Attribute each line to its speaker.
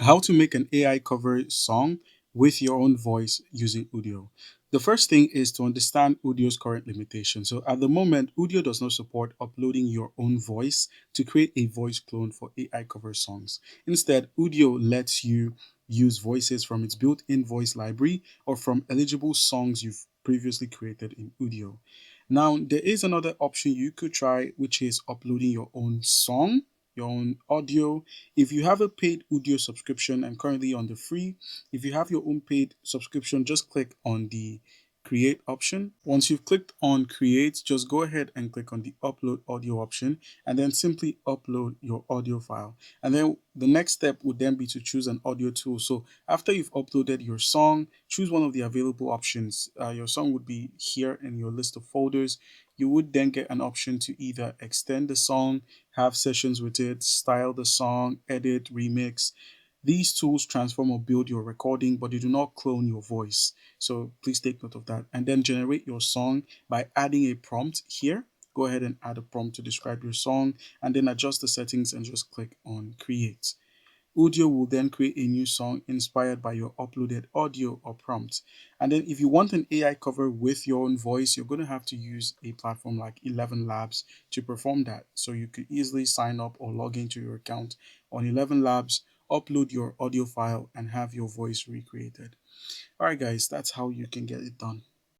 Speaker 1: How to make an AI cover song with your own voice using Udio. The first thing is to understand Udio's current limitation. So at the moment, Udio does not support uploading your own voice to create a voice clone for AI cover songs. Instead, Udio lets you use voices from its built-in voice library or from eligible songs you've previously created in Udio. Now, there is another option you could try, which is uploading your own song, your own audio. If you have a paid Udio subscription and currently on the free, if you have your own paid subscription, just click on the create option. Once you've clicked on create, just go ahead and click on the upload audio option and then simply upload your audio file. And then the next step would then be to choose an audio tool. So after you've uploaded your song, choose one of the available options. Your song would be here in your list of folders. You would then get an option to either extend the song, have sessions with it, style the song, edit, remix. These tools transform or build your recording, but they do not clone your voice. So please take note of that. And then generate your song by adding a prompt here. Go ahead and add a prompt to describe your song and then adjust the settings and just click on create. Udio will then create a new song inspired by your uploaded audio or prompt. And then if you want an AI cover with your own voice, you're going to have to use a platform like 11 Labs to perform that. So you could easily sign up or log into your account on 11 Labs, upload your audio file, and have your voice recreated. All right, guys, that's how you can get it done.